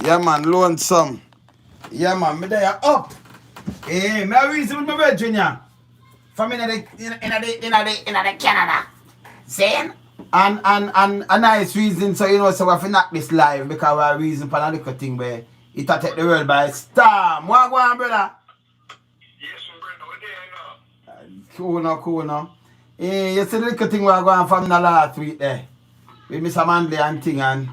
Yeah, man, Lonesome. Yeah, man, me there up. Hey, me a reason with my brethren, yeah. From in the Canada. Saying? And a nice reason, so you know, so we have to knock this live because we have a reason for a little thing where it will take the world by storm. What go on, brother? Yes, brother, we're there now. Cool now. Eh, you see the little thing we are going from the last week there. With Mr. Manley and thing and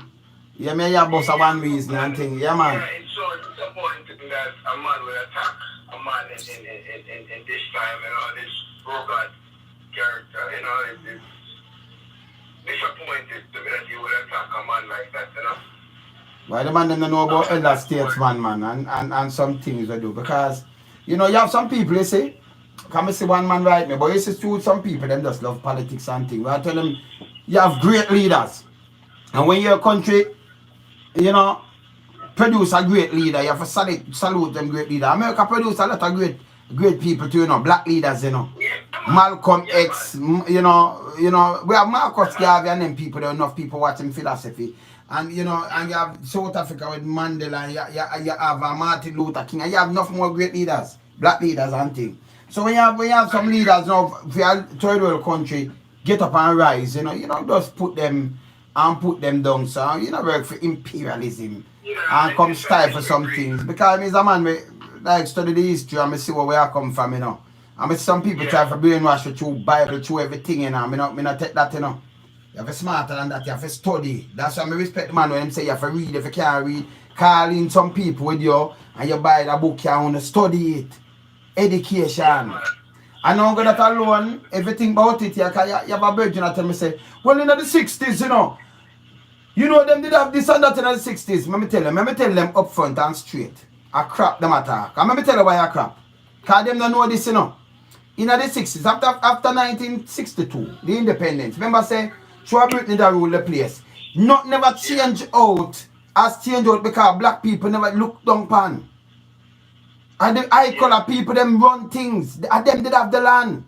yeah, me have boss one reason and thing. Yeah, man. Yeah, it's so disappointing that a man will attack a man in this time, you know, this broken character, you know, it's disappointed to me that you will attack a man like that, you know. Why the man don't know about elder statesman, man, and some things we do because you know you have some people you see, come and see one man right me, but you see too some people them just love politics and things. I tell them you have great leaders, and when your country, you know, produce a great leader, you have to salute them great leader. America produce a lot of great people too, you know, black leaders, you know. Malcolm X, you know, we have Marcus Garvey and them people, there are enough people watching philosophy. And you know, and you have South Africa with Mandela, and you have Martin Luther King, and you have enough more great leaders, black leaders and things. So when you have some leaders now for your third world country, get up and rise, you know, just put them down. So you know, work for imperialism and come stifle some things. Because I'm a man like study the history and I see where we are come from, you know. And some people try to brainwash you through Bible, through everything, you know. I not take that, you know. You have to smarter than that, you have to study. That's why I respect the man when them say you have to read. If you can't read, call in some people with you and you buy the book, you want to study it. Education. And now that alone, everything about it, you have a virgin that tell me say, well in the 60s, you know them did have this and that in the 60s. Let me tell them up front and straight. I crap them attack. And let me tell you why I crap. Because them don't know this, In the 60s, after 1962, the independence, remember say, Show Britain that rule the place. Not never change out as change out because black people never look down pan. And the eye color people them run things. And them did have the land.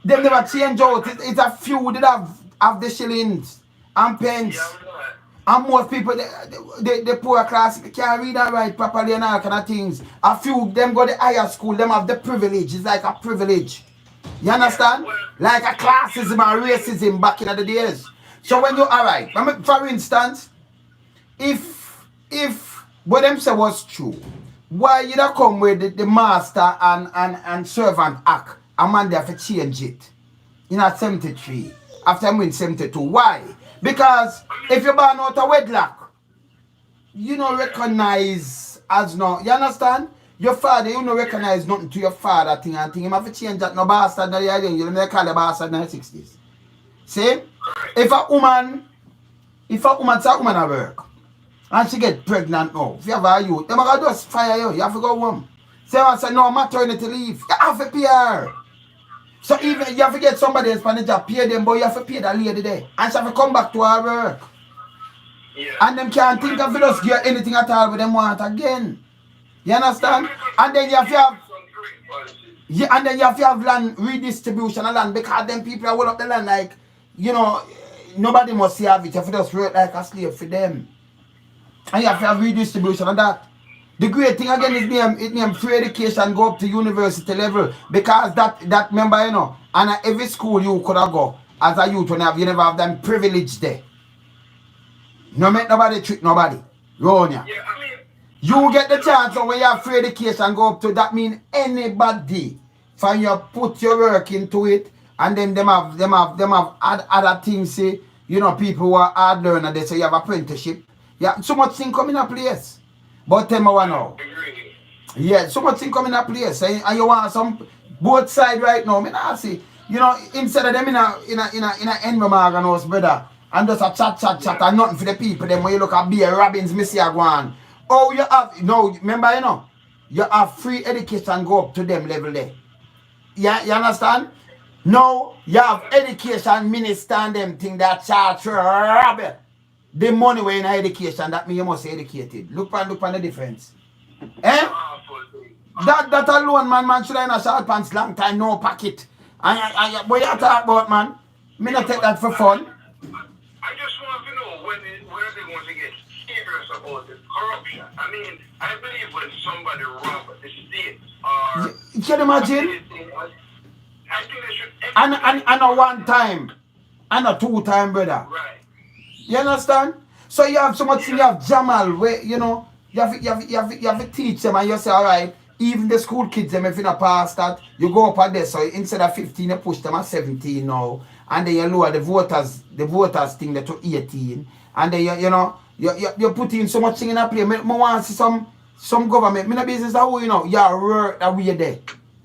Them never change out. It's a few did have the shillings and pence. And most people the poor class can't read and write properly and all kind of things. A few them go to higher school, them have the privilege. It's like a privilege. You understand? Like a classism and racism back in the days. So when you alright, for instance, if what them say was true, why you don't come with the master and servant act? A man they have to change it. In a 73. After I win 72. Why? Because if you're born out of wedlock, you don't recognize as no. You understand? Your father, you don't recognize nothing to your father thing and thing. You have to change that no bastard that you don't call a bastard in the 60s. See? If a woman's a woman at work and she get pregnant now, if you have a youth, they're going to just fire you. You have to go home. Say, I say, no, maternity leave. You have to pay her. So even you have to get somebody else on the job, pay them, but you have to pay that lady there. And she have to come back to her work. Yeah. And them can't think of just get anything at all with them want again. You understand? And then you have to have land redistribution of land because them people are hold up the land like, nobody must have it. You have to just work like a slave for them. And you have to have redistribution of that. The great thing again is name free education go up to university level because that member, and at every school you could have go as a youth when you never have them privilege there. No make nobody treat nobody. Ronya. Yeah, you get the chance when you have free education go up to that mean anybody from you put your work into it and then them have other things say, people who are hard learner, they say you have apprenticeship. Yeah, so much thing come in a place. But tell me what now. Yeah, so much thing come in a place. And you want some both side right now. Me not see. Instead of them in a envy magan house, brother, and just a chat and nothing for the people, then when you look at Beer Robbins, Missy Agwan. Oh, you have remember, you have free education go up to them level there. Yeah, you understand? Now you have education minister and them thing that charge Robert. The money way in education, that means you must be educated. Look on the difference. Eh? That alone, man should have in a short pants long time, no pocket. And what you talk about, man? Me not take that for fun. I just want to know when they want to get serious about about the corruption. I mean, I believe when somebody robs the state or You can imagine? I think they should And a one time. And a two time, brother. right. You understand? So you have so much thing, you have Jamal, where you know, you have to teach them and you say, all right, even the school kids, them if you not pass that, you go up at this, so instead of 15, you push them at 17 now, and then you lower the voters thing to 18, and then you put in so much thing in a play. I want to see some government, me no business that way, you know, you work that way there.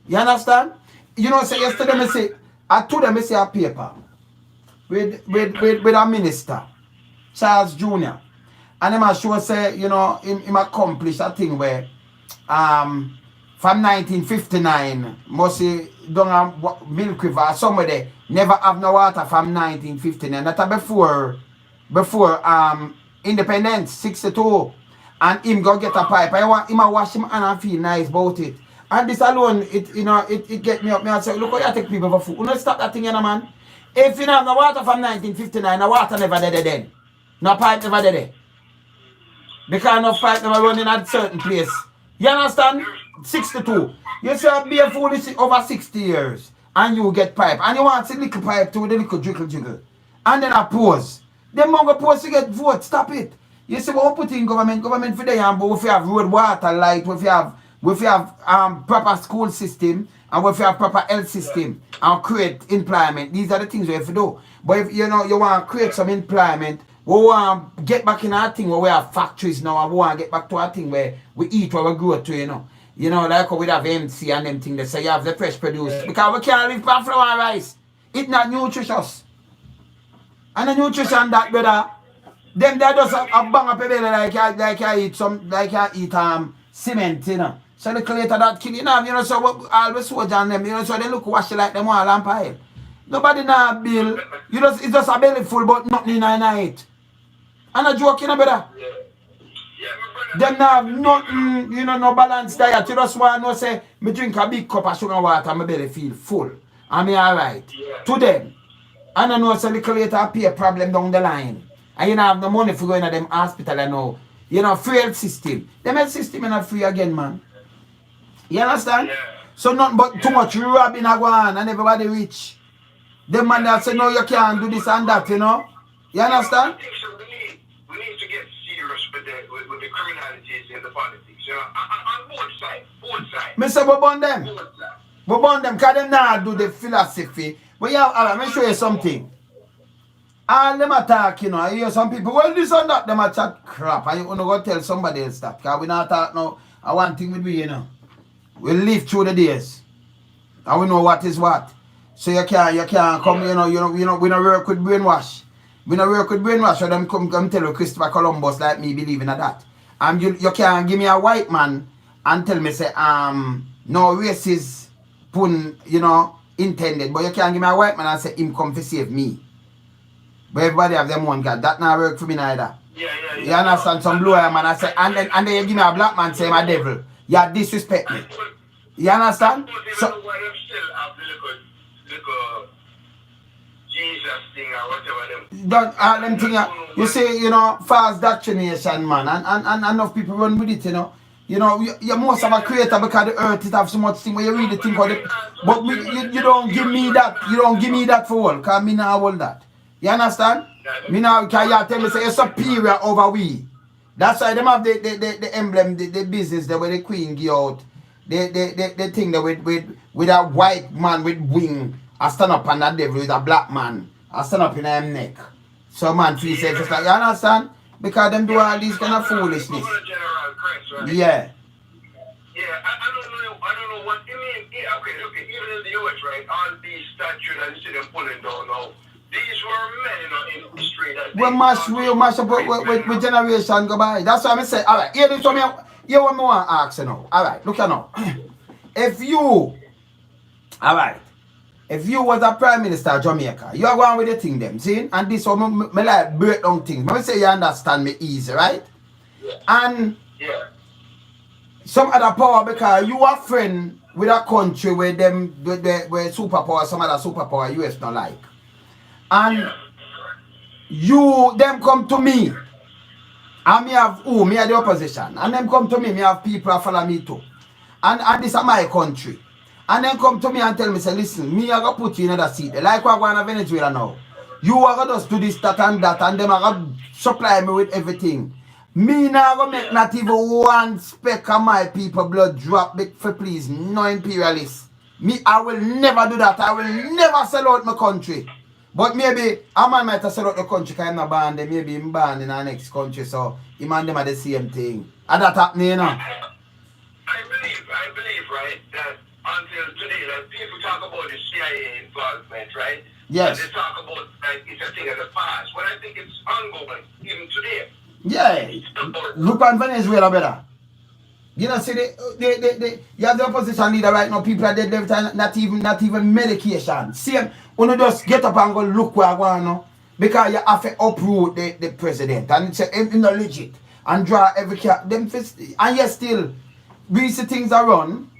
You understand? You know, say yesterday, I told them, I say a paper with a minister, Charles Jr. And him sure say, you know, him accomplished a thing where from 1959, must say down a Milk River, somewhere never have no water from 1959. That's before independence, 62. And him go get a pipe. I want him to wash him and I feel nice about it. And this alone, it get me up. Me and say, look how you take people for food. You know, stop that thing, you know, man. If you don't have no water from 1959, the water never there then. No pipe never there. Because no pipe never running at certain place. You understand? 62. You say be a foolish over 60 years and you get pipe. And you want to see little pipe too, the little jiggle. And then a pause. Them mongo pause to get vote. Stop it. You see what we put in government for the but if you have road, water, light, if you have proper school system, and if you have proper health system and create employment, these are the things we have to do. But if you know you want to create some employment, we want to get back in our thing where we have factories now, and we want to get back to our thing where we eat where we grow to, you know. You know, like how we have MC and them things, they say you have the fresh produce. Because we can't live from flour and rice. It's not nutritious. And the nutrition that, brother, them they just a bang up a belly like you eat cement, you know. So the later that kill you know, so always soldier on them, you know, so they look wash like them all and pile. Nobody now bill. It's just a belly full but nothing in it. And a joke, you know, brother. Them now have nothing, you know, no balanced diet. You just want to say, me drink a big cup of sugar water and my belly feel full. And me alright. To them. And I know so little later appear problem down the line. And you don't have no money for going to them hospital and know. You know, free health system. Them health system is not free again, man. You understand? Yeah. So nothing but too much robbing a go on and everybody rich. Them man that say, no, you can't do this and that, you know? You understand? I think so. We need to get serious with the criminalities in the politics, you know? On both sides. Me say, we burn them. We burn them because them not do the philosophy. But yeah, let me show you something. All them attack, you know, I hear some people, well, this and that, them a chat crap. And you want to go tell somebody else that. Because we not talk now. I one thing with we, you know. We live through the days. And we know what is what. So you can't come, we don't work with brainwash. We don't work with brainwash, so them come tell you Christopher Columbus like me believing in that. And you can't give me a white man and tell me say, no race is pun, you know, intended. But you can't give me a white man and say him come to save me. But everybody have them one God. That not work for me neither. Yeah. You understand? Some lawyer man I say, and then you give me a black man say I'm a devil. You disrespect me. You understand? So why them still have the little Jesus thing or whatever them. don't all them thing you see, you know, false doctrination, man, and enough people run with it, you know. You know, you must have a creator because the earth it have so much thing where you really think of it. But you don't give me that. You don't give me that for all, because me not hold that. You understand? Me now can you tell me say you're superior over we. That's why them have the emblem, the business that where the queen give out. The thing that with a white man with wing, I stand up on that devil with a black man. I stand up in him neck. So man feel safe. It's like, you understand? Because them do all these kind of foolishness. Yeah. Yeah, I don't know what you mean. Yeah, okay, even in the US, right? All these statues that you see them pulling down now. These were men, you know, in history that we mash up with generation go by. That's why I say, all right, here this one, here what I want to ask you now. All right, look at now. If you was a prime minister of Jamaica, you are going with the thing them, see? And this one, me like break down things. Let me say you understand me easy, right? Yeah. And yeah. some other power because you are friend with a country where them where superpower, some other superpower US don't like. And you them come to me And me have who? Me are the opposition. And them come to me have people that follow me too. And this is my country. And then come to me and tell me, say, listen, me are going to put you in another seat. Like we're going to Venezuela now. You are going to just do this, that, and that, and them are going to supply me with everything. Me now going to make not even one speck of my people blood drop for please. No imperialists. Me, I will never do that. I will never sell out my country. But maybe a man might have sell out the country because I'm not born there. Maybe I'm born in our next country. So him and them are the same thing. And that happening, you know. I believe, right, that until today, that people talk about the CIA involvement, right? Yes. And they talk about like it's a thing of the past. But I think it's ongoing, even today. Yeah. Look at Venezuela, brother. You know, see, you have the opposition leader right now. People are dead left and not even medication. Same, when you just get up and go look where I want now. Because you have to uproot the president. And it's not legit. And draw every cat. Them fist, and yet still, we see things are run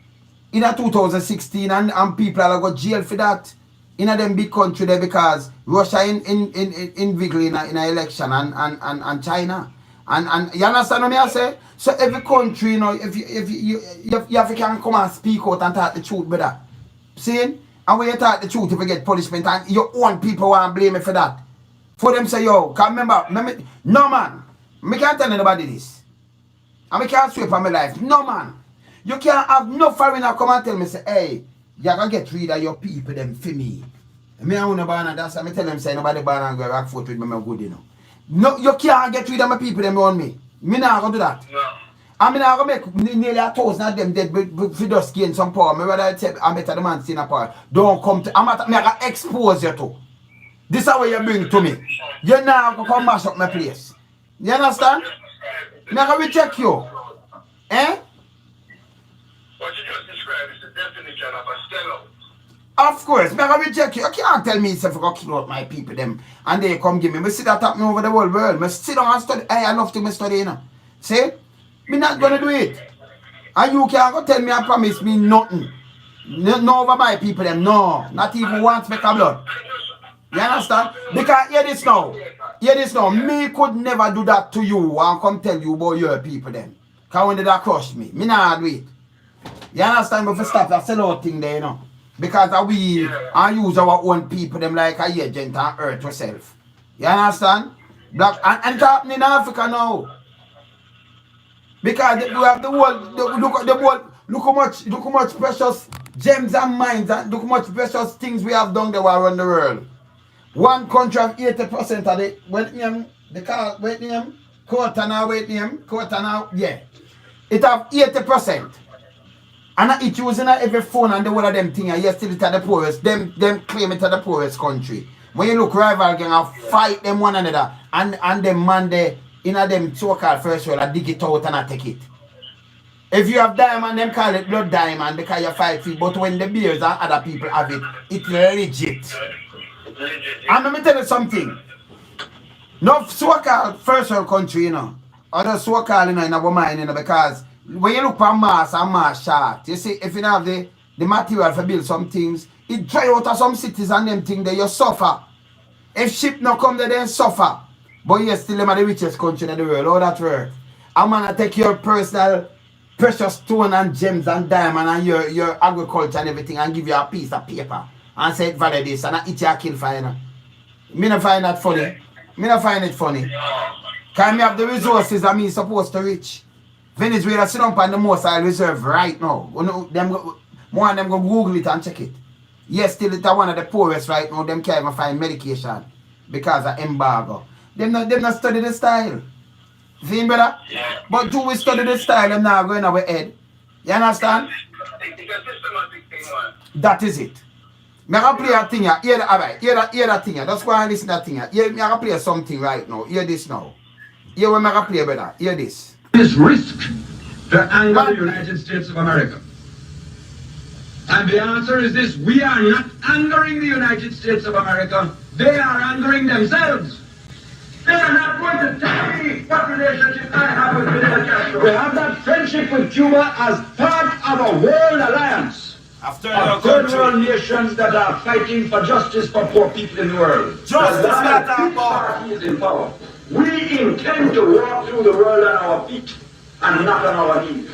in 2016 and people are go jail for that. In a them big country there because Russia invigil in an election and China. And you understand what I say? So every country, you know, if you have to come and speak out and talk the truth, brother. See? And when you talk the truth, if you get punishment and your own people want to blame me for that. For them say, yo, can remember, no man, I can't tell anybody this. And I can't sweep on my life. No man. You can't have no foreigner come and tell me, say, hey, you're going to get rid of your people, them, for me. Me I want to ban and that's why I tell them, say, nobody ban and go rock foot with me, I'm good, you know. No, you can't get rid of my people, them on me. Me not going to do that. No. I mean, I'm going to make nearly 1,000 of them dead for just gain some power. Me rather say, I'm better the man still in power. Don't come to, I'm going to expose you to. This is what you bring to me. You're not going to come mash up my place. You understand? I'm going to reject you. Eh? What you just described is the definition of a sellout. Of course, I'm going to reject you. You can't tell me if I'm going to kill out my people them and they come give me. I see that happening over the whole world. I sit down and study. I enough to study, you know. See? I'm not going to do it. And you can't go tell me and promise me nothing. No over my people them. No. Not even one speck of blood. You understand? Because hear this now. Hear this now. Me could never do that to you and come tell you about your people them. Because when they that crush me not do it. You understand? But if stop that sellout thing there, you know. Because we and use our own people them like a agent and hurt yourself. You understand? Black and it's happening in Africa now. Because we have the world, look how much precious gems and mines and look how much precious things we have done there around the world. One country have 80% of the yeah. It have 80%. And it using every phone and the one of them thing and you still it at the poorest. Them claim it at the poorest country. When you look rival gang and fight them one another and them man there in a them so-called first world, I dig it out and I take it. If you have diamond, them call it blood diamond because you fight for it. But when the bears and other people have it, it's legit. And let me tell you something. No so-called first world country, you know. Other so-called, you know, in our mind, you know, because when you look for mass and mass shot, you see, if you don't have the material for build some things, it dry out of some cities and them things there, you suffer. If ship not come there, then suffer. But you still them are the richest country in the world. All that work. I'm gonna take your personal precious stone and gems and diamond and your agriculture and everything and give you a piece of paper and say it valid this and I eat your kill for you know. Me not find that funny. Me not find it funny. Can me have the resources that me supposed to reach? Venezuela sit down on the most oil reserve right now. More of them go Google it and check it. Yes, still it's one of the poorest right now. Them can't even find medication because of embargo. Them not study the style. See, brother? Yeah. But do we study the style, them now going our head. You understand? It's a systematic thing, man. That is it. Me gonna play a thing here. Hear that thing here. That's why I listen to that thing here. Me gonna play something right now. Hear this now. Hear what me gonna play, brother. Hear this. This risk to anger the United States of America. And the answer is this: we are not angering the United States of America. They are angering themselves. They are not going to tell me what relationship I have with Fidel Castro. We have that friendship with Cuba as part of a world alliance of third world nations that are fighting for justice for poor people in the world. Justice that party is in power. We intend to walk through the world on our feet and not on our knees.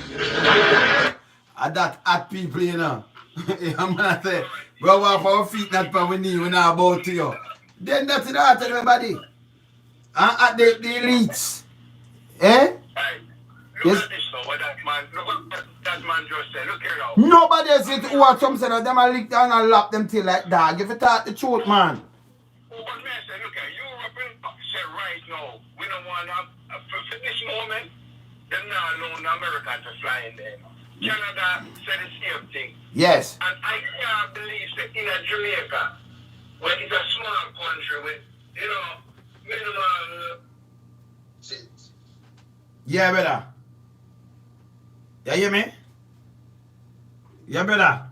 And that at people, you know. I'm gonna say, go off our feet, not for we knee, we're not about to you. Then that's it out everybody. And at the elites. Eh? Look at this now, what that man just said. Look here now. Nobody else is who are some said of them and lick down and lap them till like dog. If you talk the truth, man. But man said, look at Europe said right now, we don't want to, for this moment, they're not allowing America to fly in there. Canada said the same thing. Yes. And I can't believe that in a Jamaica, where it's a small country with, you know, minimal seats. Yeah, brother. You hear me? Yeah, brother.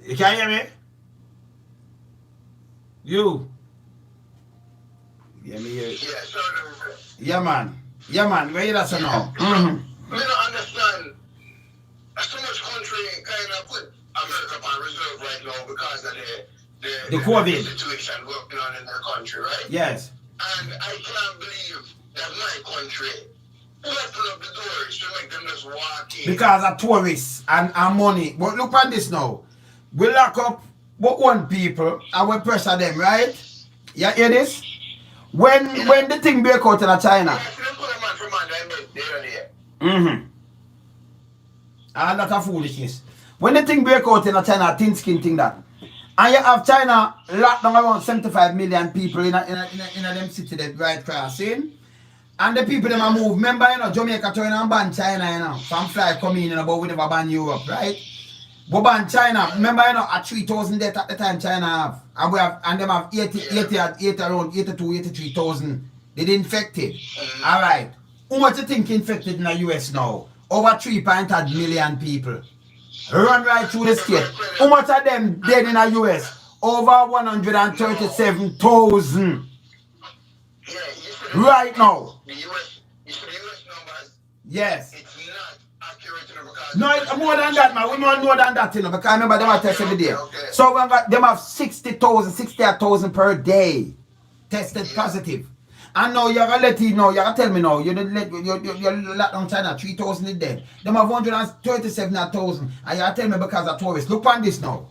You can hear me? You. Yeah, me hear. Yeah, so Yeah, man. Yeah, man. Where you at now? I don't understand. So much country kind of put America on reserve right now because of The COVID. situation going on in their country, right? Yes. And I can't believe that my country open up the doors to make them just walk in. Because of tourists and money. But look at this now. We lock up but one people and we pressure them, right? You hear this? When the thing break out in China. And that's a foolishness. When the thing break out in China, thin skin thing that. And you have China locked down around 75 million people in them city that right crossing. And the people them a move. Remember, you know, Jamaica turn and ban China, you know. Some fly come in, you know, but we never ban Europe, right? But ban China. Remember, you know, at 3,000 deaths at the time China have. And we have and them have 80 around 82, 83,000. They infected. Alright. How much you think infected in the US now? Over 3.8 million people. Run right through the state. How much of them dead in the US? Over 137,000. Right now. The US numbers. Yes. It's not accurate because No, it's more than that, man. We know more than that, you know, because remember them are tested every day. Okay. So we got them have 60,000 per day tested positive. And now you're gonna let you know, you're gonna tell me now, you're locked down China, 3,000 is dead. Them have 137,000. And you're tell me because of tourists. Look on this now.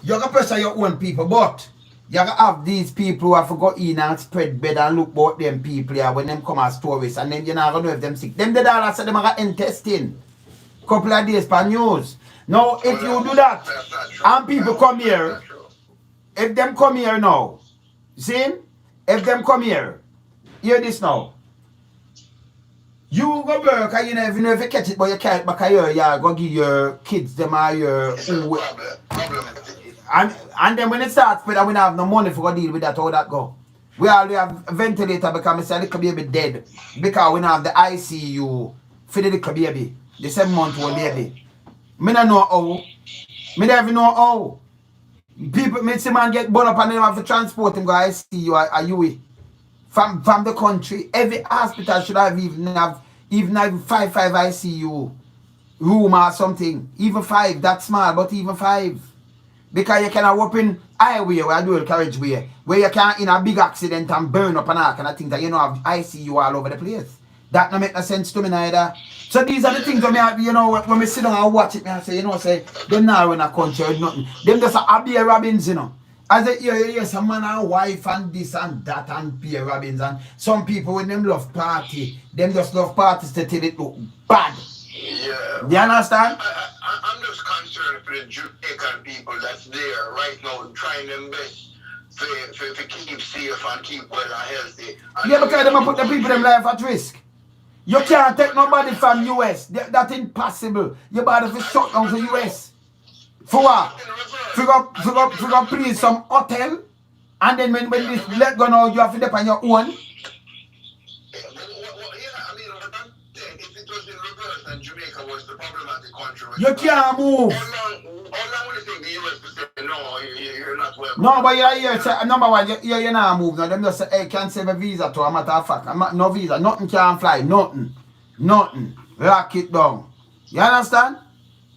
You're gonna pressure your own people, but you're gonna have these people who have to go in and spread bed and look about them people here when them come as tourists, and then you're not gonna know if them sick. Them the dollar said them are in testing. Couple of days per news. Now if you do that and people come here, if them come here now, see? If them come here, hear this now. You go work and you never know if you catch it, but you can't back here, you go give your kids them are your and then when it starts, we don't have no money for to deal with that, how that go. We already have a ventilator because I say little baby dead. Because we don't have the ICU for the little baby. The 7-month-old baby. Me don't know how. Me don't even know how. People, me see man get born up and then have to transport him go ICU or UE. From the country. Every hospital should have even have 5 ICU room or something. Even 5, that's small, but even 5. Because you cannot open highway or dual carriageway where you can in a big accident and burn up and all kind of things that you know have ICU all over the place. That don't make no sense to me neither. So these are the things that me, you know, when we sit down and watch it, me I say, you know, say, them now in a country or nothing. Them just a Beer Robbins, you know. As a hear some man and wife and this and that and Beer Robbins, and some people when them love party, them just love parties to tell it look bad. Yeah. Do you understand? I'm just concerned for the Jamaican people that's there right now trying their best to keep safe and keep well and healthy. And Yeah, because them put the people them life at risk. You can't take nobody from US. That's impossible. You better to shut down the US. For what? Figure please some hotel, and then when this let go now, you have to depend on your own. Yeah, I mean, if it was in reverse and Jamaica was the problematic country, You can't move. how long will it take the US to say, no, you're not welcome? No, but you're here, number one, you're not move now. Them just say, hey, can't save a visa to a matter of fact. No visa, nothing can fly, nothing. Lock it down. You understand?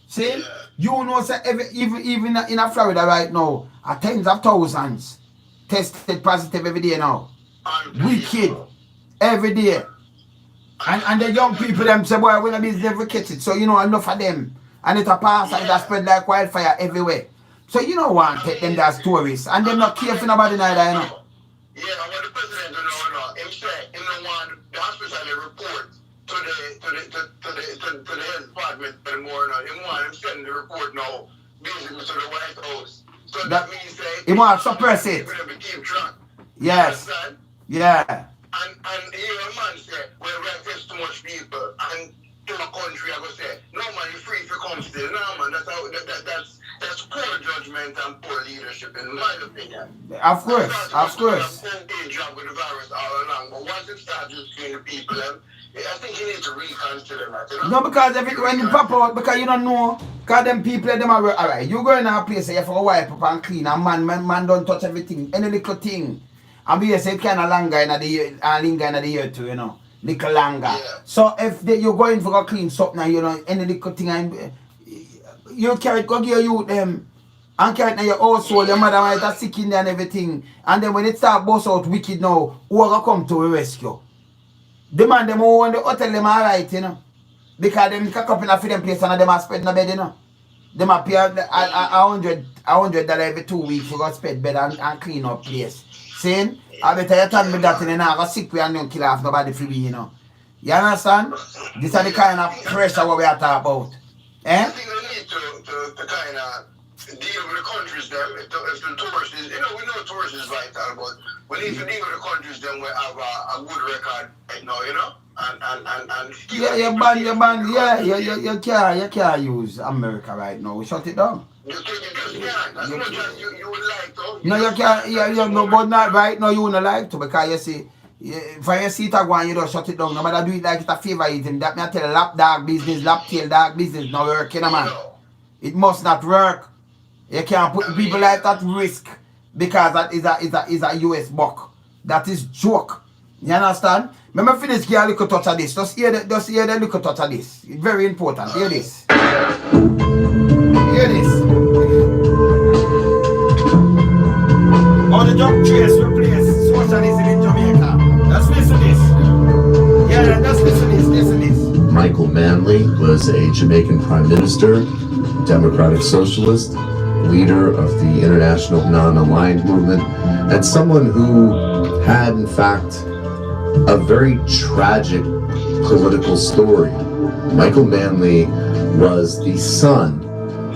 See? Yeah. You know, say even in Florida right now, are tens of thousands. tested positive every day now. Wicked. Every day. And the young people them say, boy, we're gonna be never catch it. So you know enough of them. And it a pass and it spread like wildfire everywhere. So you don't want to take them as tourists. And they're not careful about it either, you know. Yeah, and what the president don't know, him say him don't want the hospital to report to the health department anymore. Him want him send the report now basically to the White House. So that means he want to suppress it. Keep track. Yes. Yeah. And here a man say, well, we have test too much people, and to a country I go say, no man, you're free to come still. No man, that's poor judgment and poor leadership in my opinion. Of course. Job with the virus all along, but once it starts using the people, I think you need to reconsider that. You know? No, because when you pop out, because you don't know, because them people, them are alright. You go in a place, you have to wipe up and clean, and man don't touch everything, any little thing. And we say it kind of longer in the year, linger in the year too, you know, little longer. Yeah. So if you're going for a clean something, you know, any little thing, and you carry it, go give you them, and carry it in your household, your mother might have sick in there and everything. And then when it start bust out wicked now, who are going to come to a rescue? The man, them who want the hotel, them alright, you know. Because them cock up in a freedom place and them are spread in the bed, you know. Them are pay $100 every 2 weeks for go spread bed and clean up place. Saying, I better you tell me that in I go sick and don't kill off nobody for me, you know. You understand? These are the kind of pressure what we are talking about. I think we need to kind of deal with the countries them. If the tourists, you know, we know tourists is vital, but we need to deal with the countries them we have a good record right now, you know? And you can't use America right now. We shut it down. You can't. As much as you would like to. No, you can't. No, but not right now. You wouldn't like to because you see, if you see it again, you don't shut it down. No matter do it like it's a favor eating. That me I tell you, lap dog business, lap tail dog business, not working, man. It must not work. You can't put people like that risk because that is a US buck. That is joke. You understand? Let me finish give a little touch of this. Just hear the little touch of this. It's very important. Hear this. Hear this. How the drug trace replace socialism in Jamaica. Let's listen to this. Yeah, let's listen to this. Listen to this. Michael Manley was a Jamaican prime minister, democratic socialist, leader of the international non-aligned movement, and someone who had, in fact, a very tragic political story. Michael Manley was the son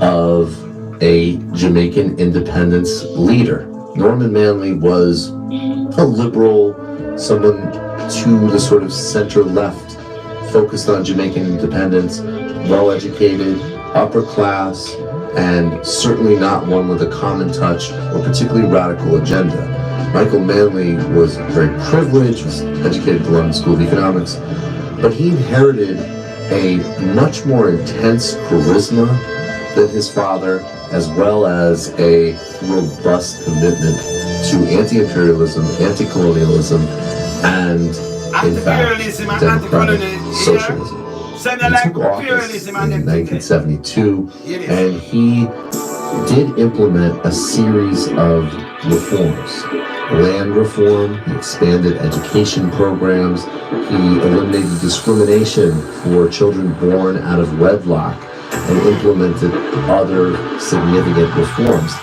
of a Jamaican independence leader. Norman Manley was a liberal, someone to the sort of center-left, focused on Jamaican independence, well-educated, upper class, and certainly not one with a common touch or particularly radical agenda. Michael Manley was very privileged, was educated at the London School of Economics, but he inherited a much more intense charisma than his father, as well as a robust commitment to anti-imperialism, anti-colonialism, and, in fact, democratic socialism. He took office in 1972, and he did implement a series of reforms. Land reform, he expanded education programs, he eliminated discrimination for children born out of wedlock, and implemented other significant reforms.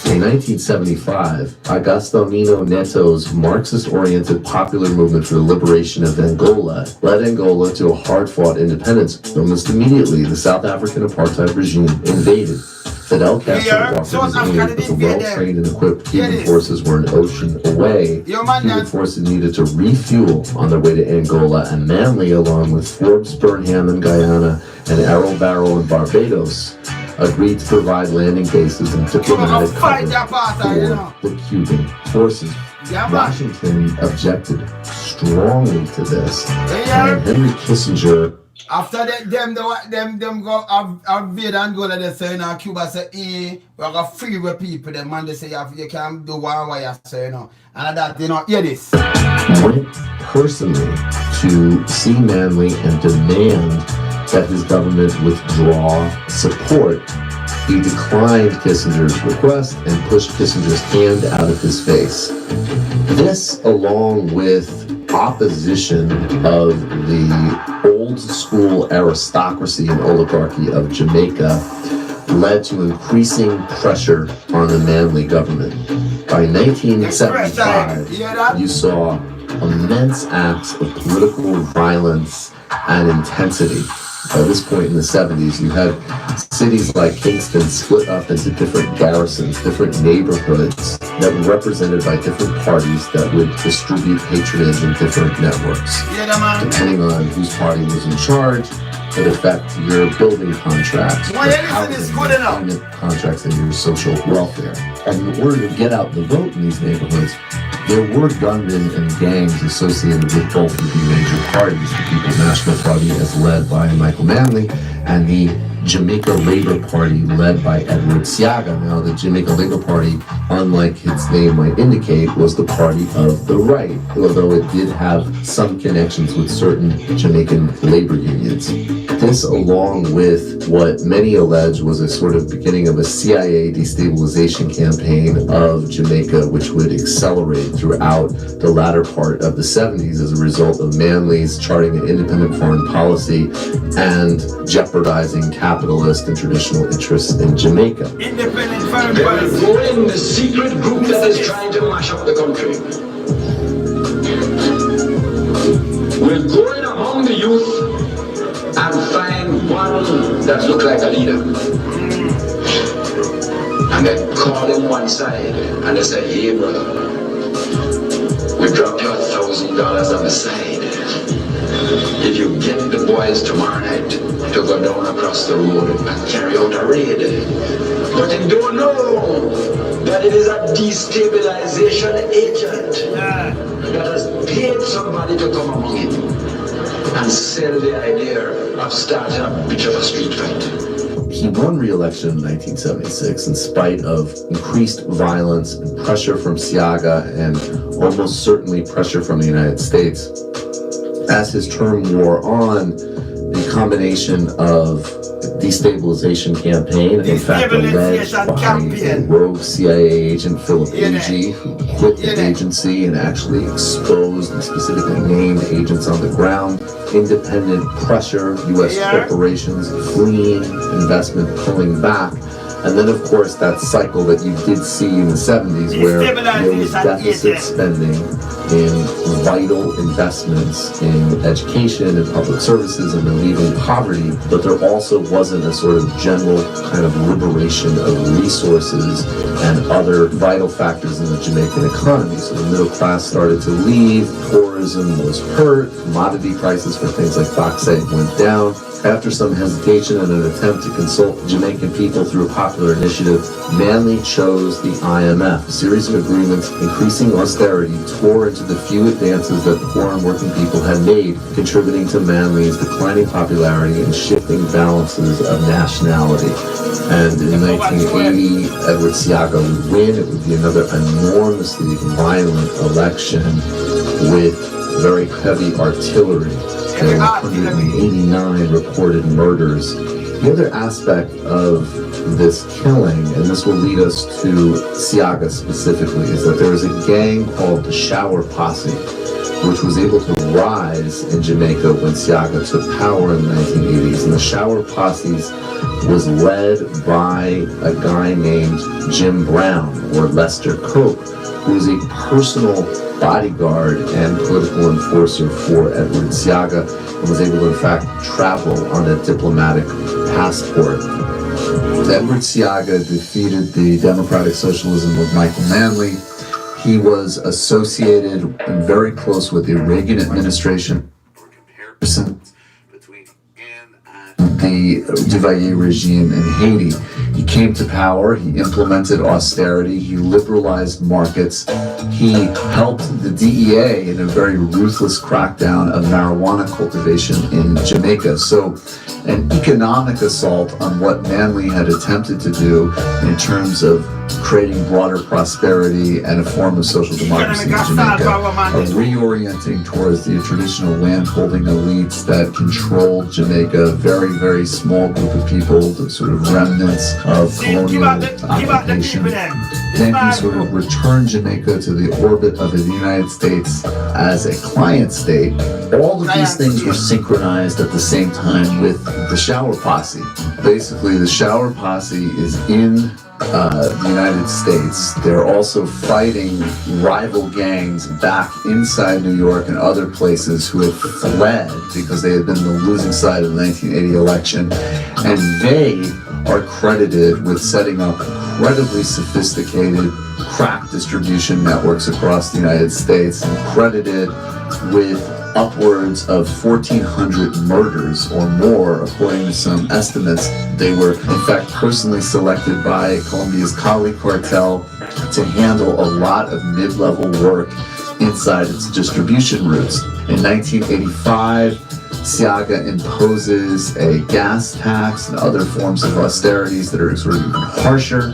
In 1975, Agostinho Neto's Marxist-oriented popular movement for the liberation of Angola led Angola to a hard-fought independence. Almost immediately, the South African apartheid regime invaded. Fidel Castro walked in his aid, but the well-trained and equipped Cuban forces were an ocean away. Cuban forces needed to refuel on their way to Angola, and Manley, along with Forbes Burnham in Guyana and Errol Barrow in Barbados, agreed to provide landing bases and diplomatic cover for the Cuban forces. Washington objected strongly to this, and Henry Kissinger. After them go invade Angola, they say, you know, Cuba say, we're going to free with people. The man, they say, you can do one way, say, you know. And that, you know, hear this. Went personally to see Manley and demand that his government withdraw support. He declined Kissinger's request and pushed Kissinger's hand out of his face. This, along with opposition of the old school aristocracy and oligarchy of Jamaica, led to increasing pressure on the Manley government. By 1975, you saw immense acts of political violence and intensity. By this point in the 70s, you had cities like Kingston split up into different garrisons, different neighborhoods that were represented by different parties that would distribute patronage in different networks. Depending on whose party was in charge, it affect your building contracts, your housing, your employment contracts, and your social welfare. And in order to get out the vote in these neighborhoods, there were gunmen and gangs associated with both of the major parties, the People's National Party as led by Michael Manley, and the Jamaica Labour Party led by Edward Seaga. Now, the Jamaica Labour Party, unlike its name might indicate, was the party of the right, although it did have some connections with certain Jamaican labor unions. This, along with what many allege was a sort of beginning of a CIA destabilization campaign of Jamaica, which would accelerate throughout the latter part of the 70s as a result of Manley's charting an independent foreign policy and jeopardizing capitalist and traditional interests in Jamaica. Independent foreign policy. We're in the secret group that is trying to mash up the country. We're going among the youth and find one that looks like a leader. And then call him one side and they say, hey brother, we dropped you $1,000 on the side. If you get the boys tomorrow night to go down across the road and carry out a raid, but they don't know that it is a destabilization agent that has paid somebody to come among him and sell the idea of starting a bit of a street fight. He won re-election in 1976 in spite of increased violence and pressure from Seaga and almost certainly pressure from the United States. As his term wore on, the combination of destabilization campaign, in fact alleged by a rogue CIA agent, Philip Agee, who quit the agency and actually exposed and specifically named agents on the ground, independent pressure, U.S. corporations fleeing, investment pulling back, and then of course that cycle that you did see in the 70s where there was deficit spending in vital investments in education and public services and relieving poverty, but there also wasn't a sort of general kind of liberation of resources and other vital factors in the Jamaican economy. So the middle class started to leave, tourism was hurt, commodity prices for things like bauxite went down. After some hesitation and an attempt to consult the Jamaican people through a popular initiative, Manley chose the IMF. A series of agreements increasing austerity tore into the few advances that poor and working people had made, contributing to Manley's declining popularity and shifting balances of nationality. And in 1980, Edward Seaga would win. It would be another enormously violent election with very heavy artillery. There were 189 reported murders. The other aspect of this killing, and this will lead us to Seaga specifically, is that there was a gang called the Shower Posse, which was able to rise in Jamaica when Seaga took power in the 1980s. And the Shower Posses was led by a guy named Jim Brown, or Lester Cope, who was a personal bodyguard and political enforcer for Edward Seaga, and was able to in fact travel on a diplomatic passport. Edward Seaga defeated the democratic socialism of Michael Manley. He was associated and very close with the Reagan administration between the Duvalier regime in Haiti. He came to power, he implemented austerity, he liberalized markets, he helped the DEA in a very ruthless crackdown of marijuana cultivation in Jamaica. So an economic assault on what Manley had attempted to do in terms of creating broader prosperity and a form of social democracy in Jamaica, are reorienting towards the traditional landholding elites that controlled Jamaica, a very, very small group of people, the sort of remnants of colonial occupation. Then he sort of returned Jamaica to the orbit of the United States as a client state. All of these things were synchronized at the same time with the shower posse. Basically, the shower posse is in the United States. They're also fighting rival gangs back inside New York and other places who had fled because they had been the losing side of the 1980 election. And they are credited with setting up incredibly sophisticated crack distribution networks across the United States, and credited with upwards of 1,400 murders or more, according to some estimates. They were, in fact, personally selected by Colombia's Cali cartel to handle a lot of mid-level work inside its distribution routes. In 1985, Seaga imposes a gas tax and other forms of austerities that are sort of even harsher.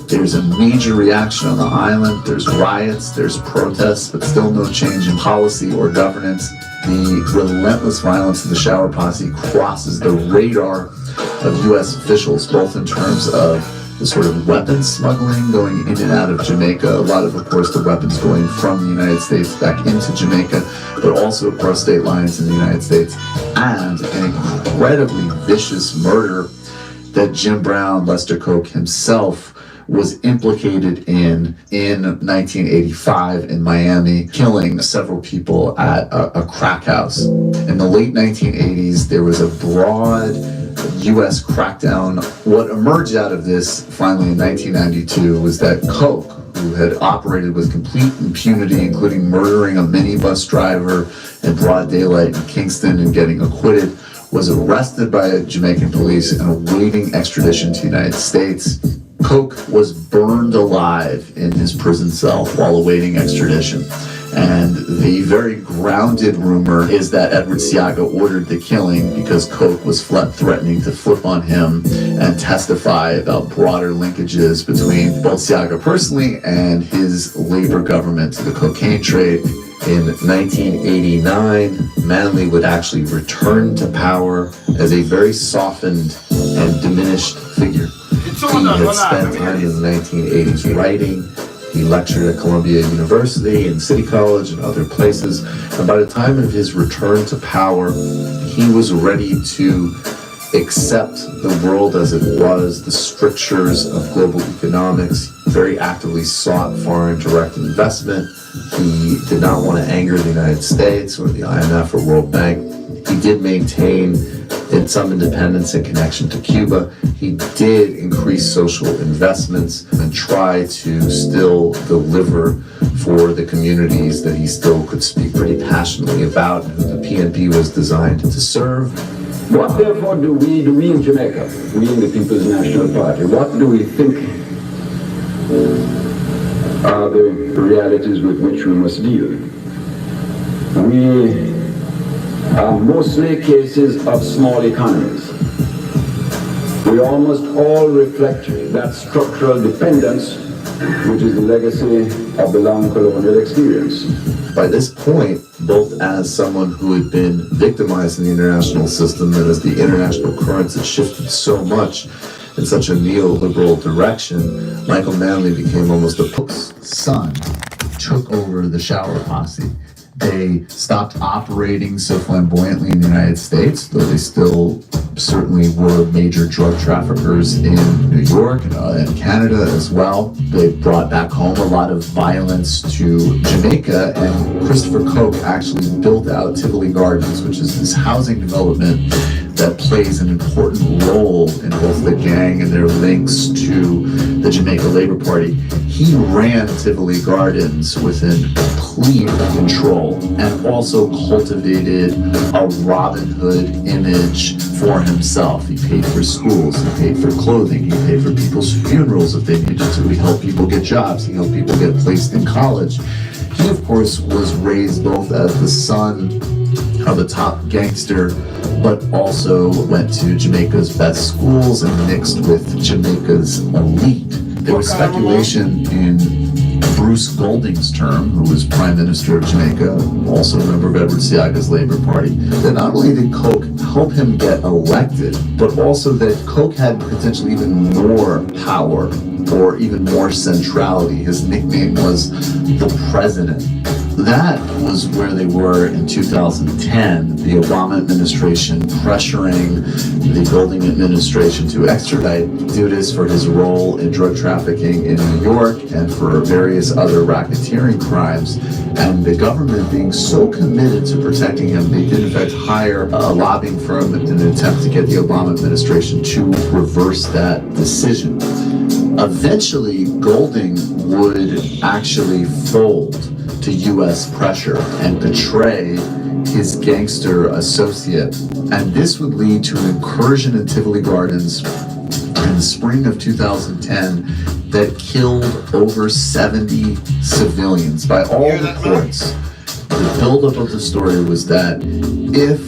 There's a major reaction on the island. There's riots, there's protests, but still no change in policy or governance. The relentless violence of the shower posse crosses the radar of U.S. officials, both in terms of the sort of weapons smuggling going in and out of Jamaica, a lot of course, the weapons going from the United States back into Jamaica, but also across state lines in the United States, and an incredibly vicious murder that Jim Brown, Lester Koch himself, was implicated in 1985 in Miami, killing several people at a crack house. In the late 1980s, there was a broad U.S. crackdown. What emerged out of this, finally in 1992, was that Koch, who had operated with complete impunity, including murdering a minibus driver in broad daylight in Kingston and getting acquitted, was arrested by Jamaican police and awaiting extradition to the United States. Koch was burned alive in his prison cell while awaiting extradition. And the very grounded rumor is that Edward Seaga ordered the killing because Koch was threatening to flip on him and testify about broader linkages between both Seaga personally and his labor government to the cocaine trade. In 1989, Manley would actually return to power as a very softened and diminished figure. He had spent time in the 1980s writing. He lectured at Columbia University and City College and other places. And by the time of his return to power, he was ready to accept the world as it was, the strictures of global economics. Very actively sought foreign direct investment. He did not want to anger the United States or the IMF or World Bank. He did maintain some independence in connection to Cuba. He did increase social investments and try to still deliver for the communities that he still could speak pretty passionately about, and who the PNP was designed to serve. What therefore do we in Jamaica, we in the People's National Party, what do we think are the realities with which we must deal? We are mostly cases of small economies. We almost all reflect that structural dependence, which is the legacy of the long colonial experience. By this point, both as someone who had been victimized in the international system and as the international currents had shifted so much in such a neoliberal direction, Michael Manley became almost a Pope's son, took over the shower posse. They stopped operating so flamboyantly in the United States, though they still certainly were major drug traffickers in New York and Canada as well. They brought back home a lot of violence to Jamaica, and Christopher Koch actually built out Tivoli Gardens, which is this housing development that plays an important role in both the gang and their links to the Jamaica Labor Party. He ran Tivoli Gardens within complete control and also cultivated a Robin Hood image for himself. He paid for schools, he paid for clothing, he paid for people's funerals if they needed to. He helped people get jobs, he helped people get placed in college. He, of course, was raised both as the son of a top gangster, but also went to Jamaica's best schools and mixed with Jamaica's elite. There was speculation in Bruce Golding's term, who was Prime Minister of Jamaica, also a member of Edward Seaga's Labour Party, that not only did Coke help him get elected, but also that Coke had potentially even more power or even more centrality. His nickname was the President. That was where they were in 2010, the Obama administration pressuring the Golding administration to extradite Dudas for his role in drug trafficking in New York and for various other racketeering crimes. And the government being so committed to protecting him, they did in fact hire a lobbying firm in an attempt to get the Obama administration to reverse that decision. Eventually, Golding would actually fold to U.S. pressure and betray his gangster associate. And this would lead to an incursion in Tivoli Gardens in the spring of 2010 that killed over 70 civilians. By all reports, the buildup of the story was that if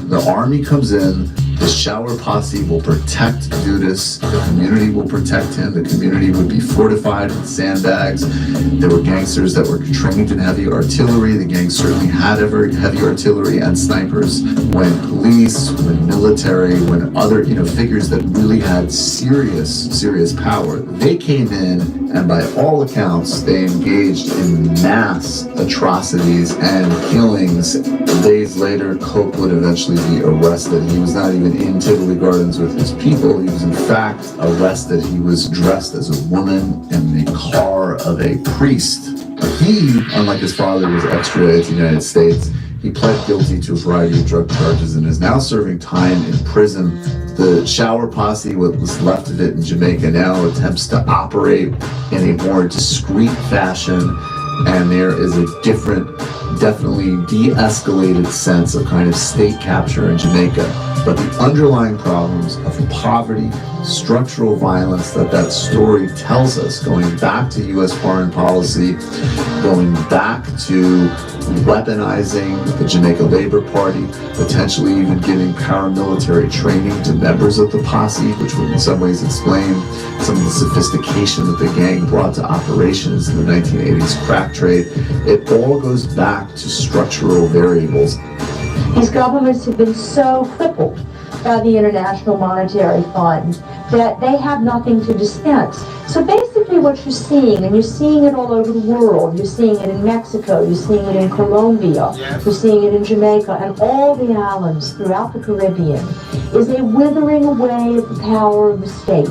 the army comes in, the shower posse will protect Dudas, the community will protect him, the community would be fortified with sandbags. There were gangsters that were trained in heavy artillery. The gang certainly had heavy artillery and snipers. When police, when military, when other figures that really had serious power, they came in, and by all accounts, they engaged in mass atrocities and killings. Days later, Coke would eventually be arrested. He was not even in Tivoli Gardens with his people. He was in fact arrested. He was dressed as a woman in the car of a priest. He, unlike his father, was extradited to the United States. He pled guilty to a variety of drug charges and is now serving time in prison. The shower posse, what was left of it in Jamaica, now attempts to operate in a more discreet fashion, and there is a definitely de-escalated sense of kind of state capture in Jamaica. But the underlying problems of poverty, structural violence that story tells us, going back to U.S. foreign policy, going back to weaponizing the Jamaica Labour Party, potentially even giving paramilitary training to members of the posse, which would in some ways explain some of the sophistication that the gang brought to operations in the 1980s crack trade. It all goes back to structural variables. These governments have been so crippled by the International Monetary Fund that they have nothing to dispense. So basically what you're seeing, and you're seeing it all over the world, you're seeing it in Mexico, you're seeing it in Colombia, you're seeing it in Jamaica, and all the islands throughout the Caribbean, is a withering away of the power of the state.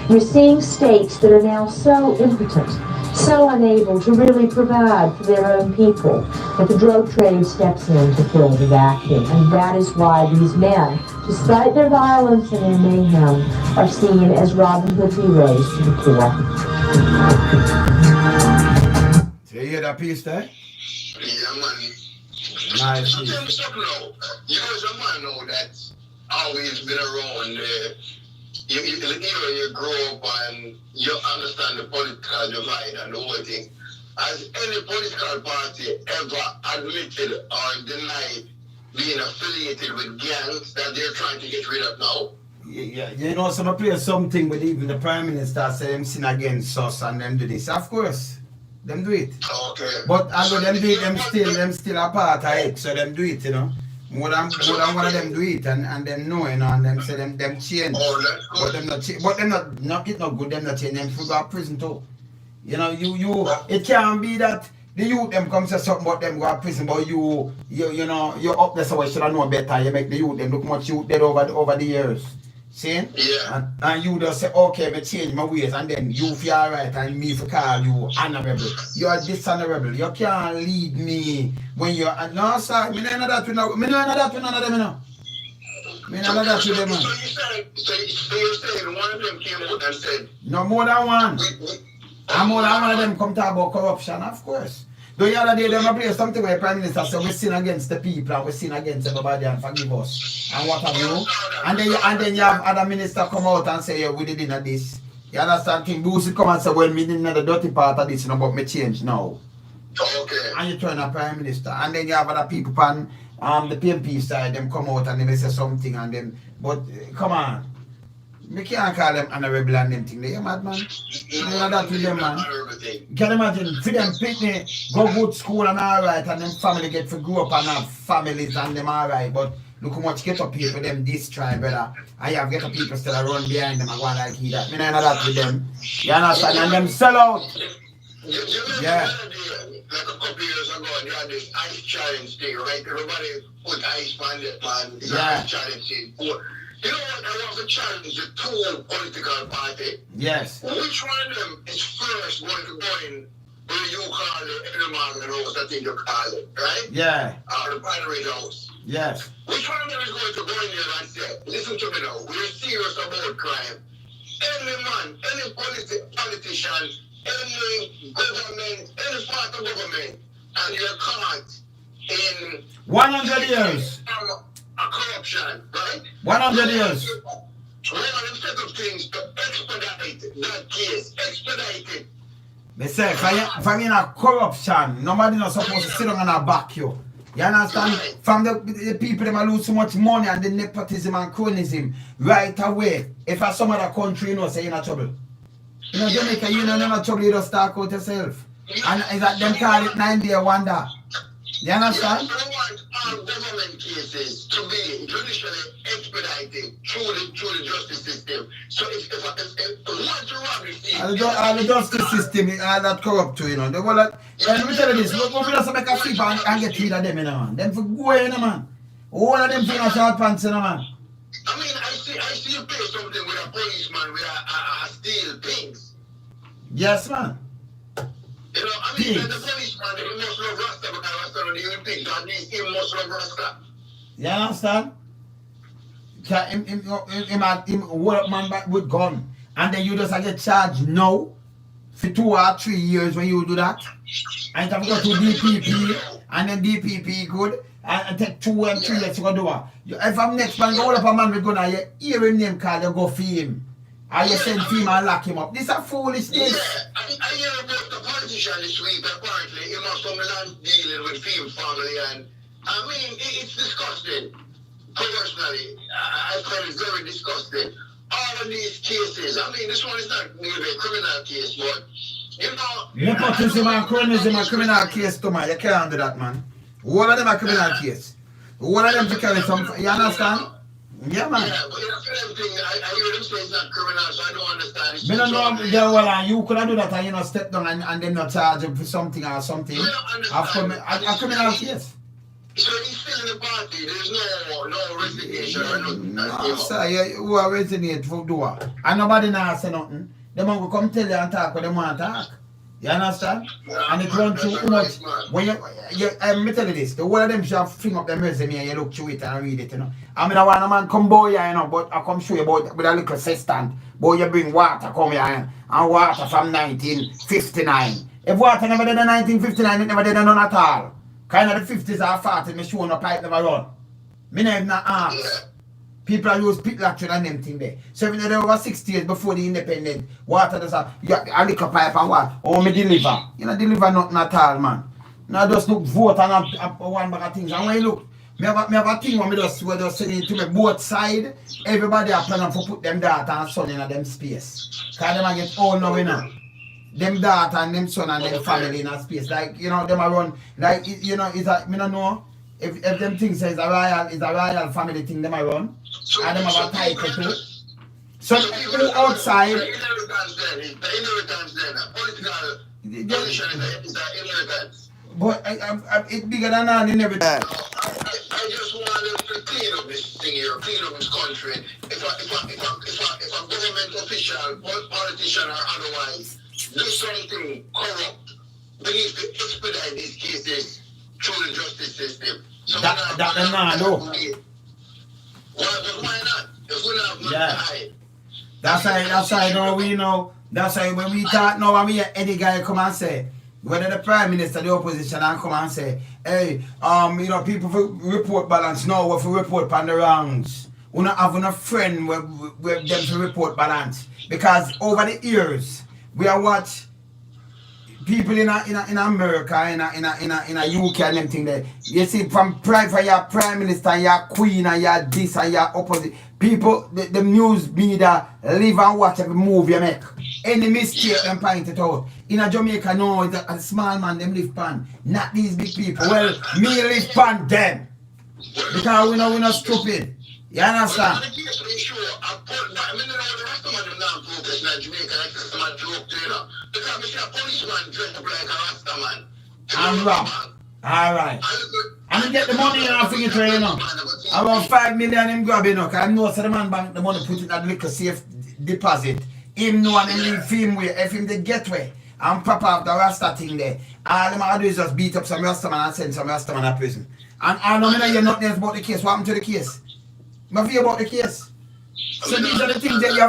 You're seeing states that are now so impotent, so unable to really provide for their own people, that the drug trade steps in to fill the vacuum. And that is why these men, despite their violence and their mayhem, are seen as Robin Hood heroes to the poor. So you hear that piece there? Yeah, man. Nice So piece. tell me something now. You as a man know that's always been around you grow up and you understand the political divide and the whole thing. Has any political party ever admitted or denied being affiliated with gangs that they're trying to get rid of now? Yeah, you know, some play something with even the Prime Minister say them sin against us and them do this. Of course, them do it. Okay. But I know them do it, them still a part of it, so them do it, you know. More than one of them do it and them know, you know, and them say them change. Oh, that's good. But them not change. But them not it not good, them not change, them should go to prison too. You know, it can't be that the youth them come say something about them go to prison, but you know, you're up there so you should have known better. You make the youth them look much youth dead over the years. See? Yeah. And you just say, okay, me change my ways, and then you feel alright, and me for call you honorable. You are dishonorable. You can't lead me when you're no sir, me no know that with none of them, you know. Me no know that with them. So you're saying one of them came out and said No more than one. And more than one of them come talk about corruption, of course. The other day, them play something where the Prime Minister said, we sin against the people and we sin against everybody and forgive us. And what have you? And then you have other minister come out and say, yeah, we did in this. You understand? King Bruce come and say, well, me didn't know the dirty part of this, you know, but me change now. Okay. And you turn a Prime Minister. And then you have other people on the PMP side, them come out and they say something and them, but come on. Me can't call them honorable and them thing. They mad man. You know that with them man. Can you imagine? For them picnic, go good school and alright, and them family get to grow up and have families and them alright. But look how much ghetto people them destroy, brother. I have ghetto people still run behind them and go like that. Me know that with them. You understand? And them sell out. Yeah. Like a couple years ago, they had this ice challenge thing, right? Everybody put ice on it, man. It's an ice challenge thing. You know what? I want to challenge the two political parties. Yes. Which one of them is first going to go in where you call it Edinburgh House, I think you call it, right? Yeah. Or the Pirate House. Yes. Which one of them is going to go in there and say, listen to me now, we're serious about crime. Any man, any politician, any government, any part of government, and you're caught in 100 years. A corruption, right? 100 years. One of them set of things to expedite that case. Expedite it. They say, if I'm in a corruption, nobody not supposed to sit down and back you. You understand? From the people that lose so much money and the nepotism and cronyism right away. If a some other country, you know, say you're in trouble. You know, Jamaica, you know, you're in trouble, you just talk out yourself. And is that them call it 9-day wonder. You understand? We want all government cases to be judicially expedited through the justice system. So if one to rob the all the justice system, all that corrupt too, you know. They go like, let me tell you this, look, we just make a flip and get rid of them, you know, man. Them for go in, man. All of them fingers short pants, you know, man. I mean, I see you pay something with a policeman with a steel things. Yes, man. You know, I mean, the policeman, he must love Rasta because Rasta don't even think that he must love Rasta. You understand? Him work man back with gun. And then you just get charged now for 2 or 3 years when you do that. And you have to go to DPP, and then DPP good, and take 2 and 3 years to go do it. If I'm next man, go up a man with gun, and you hear him name call, you go for him. And you send him and lock him up. This is a foolishness. Yeah, I hear about the politician this week, apparently, he must have land dealing with Field family, and I mean, it's disgusting. Personally, I find it very disgusting. All of these cases, I mean, this one is not really a criminal case, but, you know... Nepotism and cronyism a criminal case too, man. You can't do that, man. All of them are criminal case. All of them to carry some... You understand? Yeah, man. Yeah, but I hear them say it's not criminal, so I don't understand. Me don't know, well, you could do that and you know, step down and then not charge him for something or something. A criminal case. So he's still in the party, there's no resignation or nothing. No, sir, who are resonate for do it. And nobody now say nothing. They will come tell you and talk what they want to talk. You understand? And it runs through too much. When me tell you this, the whole of them should fling up their resume and you look through it and read it, you know. I mean, I want a man come boy here, you know, but I come show you about with a little assistant. Boy, you bring water come here, and water from 1959. If water never did in 1959, it never did none at all. Kind of the 50s or 40s, me showing up pipe never run. Me never ask. People use pit latrine and them thing there. So when they over 60 years before the independent, water does a liquor pipe and what? Oh, me deliver. You know, deliver nothing at all, man. Now just look vote and one bag of things. And when you look, me have a thing where me just saying to me both side, everybody are planning to put them daughter and son in them space. Because them get old now, you know. Them daughter and them son and them family in a space. Like, you know, them are run, like, you know, it's a, me don't know. If them things say it's a royal family thing, them are run. And them have a title too. So people outside. The inheritance then, political position is the inheritance. But it's bigger than that inheritance. I just want them to clean up this thing here, clean up this country. If a government official, politician or otherwise, do something corrupt, we need to expedite these cases through the justice system. So that not do. Why not? If we not yeah. That's why now we know. That's why when we talk now, when we hear any guy come and say, whether the prime minister, the opposition, and come and say, hey, you know, people for report balance now, we for report on the wrongs. We not have enough friend with them to report balance. Because over the years, we are watch people in America, in a UK and them thing there. You see, from your prime minister, your queen, and your this and your opposite. People, the news media live and watch every move you make. Any mistake, them point it out. In a Jamaica, no, it's a small man, them live pan. Not these big people. Well, me live pan them. Because we're not stupid. You understand? I'm wrong. Alright. And get the money and I think it's you know. About 5 million him grab you know. Cause I know so the man bank the money put it at liquor safe deposit. Him know and him leave him way. If him they get way and pop up the Rasta thing there. All them I do is just beat up some Rasta man and send some Rasta man to prison. And I know me know hear nothing else about the case. What happened to the case? I fear about the case. So these are the things that you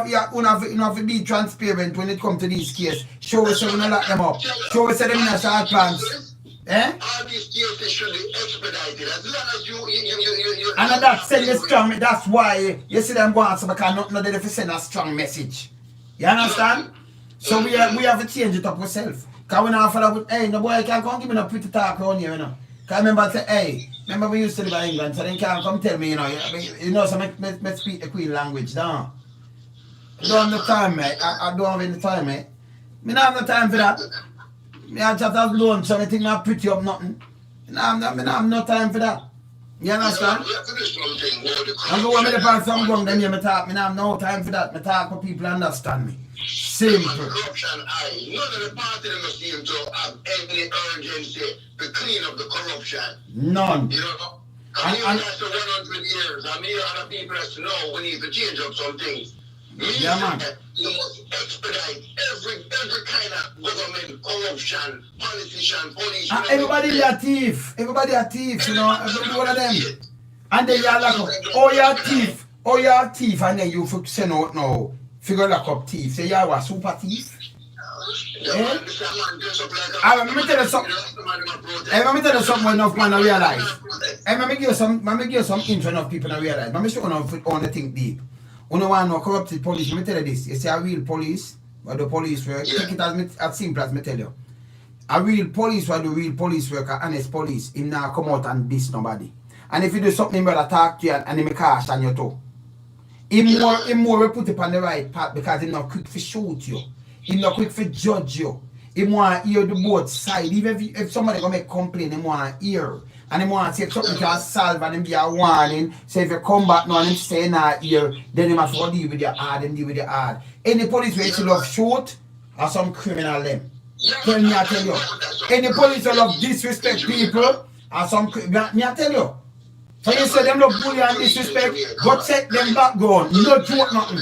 have to be transparent when it comes to these cases. Show us so we don't lock them up. Show us so them in a short pants. Eh? All these cases should be expedited as long as you and that's send a strong. That's why you see them going so because not there to send a strong message. You understand? So we have to change it up ourselves. Because we not follow with hey no boy can't come give me no pretty talk around here, you know. Because I remember say hey, remember we used to live in England, so they can't come tell me, you know, so me speak the Queen language down. I don't have the time, mate. I don't have any time, mate. Me not have no time for that. Me I just have loan, so I think I pretty up nothing. Me have no time for that. You understand? I'm going to find some gun, then me talk. Me have no time for that. Me talk for people understand me. Simple. Corruption, none of the party them seem to have any urgency to clean up the corruption. None. You know? And after 100 years, I mean, other people has to know we need to change up some things. Yeah, man. You must expedite every kind of government corruption, politician, police. Everybody a thief. Everybody a thief, you know. Every one of them. And then you're like, oh, you're a thief. Oh, you're a thief. And then you send out now. Figure lock up thief. Say you're a super thief. Eh? Let me tell you something. Let me tell you something enough man to realize. Let me give you some intro enough people to realize. Let me show you on the think deep. You don't want no corrupted police. Let me tell you this. You see a real police, where the police work, take it as simple as me tell you. A real police where the real police work, an honest police, him now come out and diss nobody. And if you do something brother talk to you and him cash on your toe. Him more put it on the right path because he's not quick to shoot you. He's not quick to judge you. He want to hear the both side. Even if somebody go make complaint, he want to hear. And he want to see if something can solve and him be a warning. So if you come back now and him stay in that ear, then he must go deal with your hard and deal with your hard. Any police where you love shoot or some criminal them. Tell me I tell you. Any police who love disrespect people or some me I tell you. So you say them love bully and disrespect, go check them background. You don't joke nothing.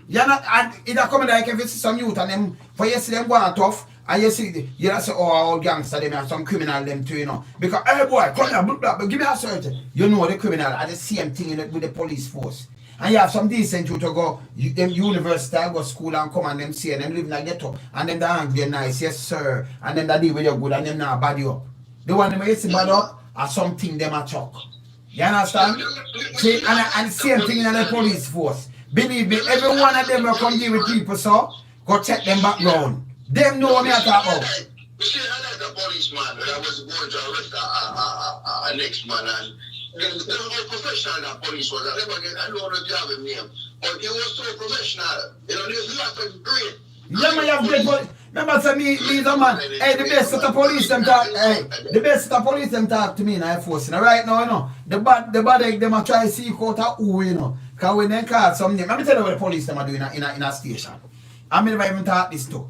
You're not, and it coming like if you see some youth and them, for you see them going tough, and you see, you don't say, oh, all gangster, them have some criminal them too, you know. Because, hey boy, come here, but give me a search. You know the criminal are the same thing with the police force. And you have some decent youth to go, them university, go school and come and them see, and them live in a ghetto, and them that angry nice, yes sir, and them that deal with you good, and them not bad you up. The one them you see bad up, are something them a chuck. You understand? See, and same thing in the police force. Believe me, every one of them will come deal with people, so go check them background. Them know what me I talk about. You see, I like a policeman that was going to arrest a next man, and the whole professional that police was. I don't know the job name, but he was so professional. You know, there's lots of great. Yeah, man, you have great police. Remember, say me, the man. Hey, the best set of police them talk. Hey, the best set of police them talk to me in Air Force. You know, right now, you know, the bad egg them a try to seek out a who, you know. Because when they call some name, let me tell you what the police them are doing in a station. I mean, if I even talk this too.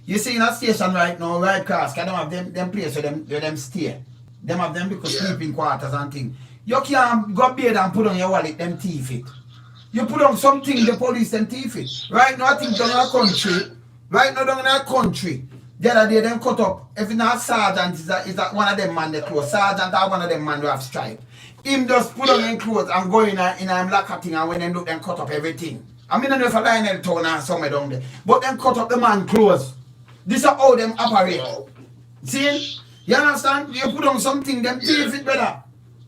You see in a station right now, right across, because they have them place where them stay. Them have them because sleeping quarters and things. You can't go bed and put on your wallet, them thief it. You put on something, the police them thief it. Right now, I think down in our country, the other day them cut up. If it's not sergeant, is that one of them man they clothes. Sergeant or one of them man who have stripe. Him just put on his clothes and go in a locker thing, and when them look, them cut up everything. I mean, I don't know if I line in town or somewhere down there. But them cut up the man clothes. This is how them operate. See? You understand? You put on something, them thief it better.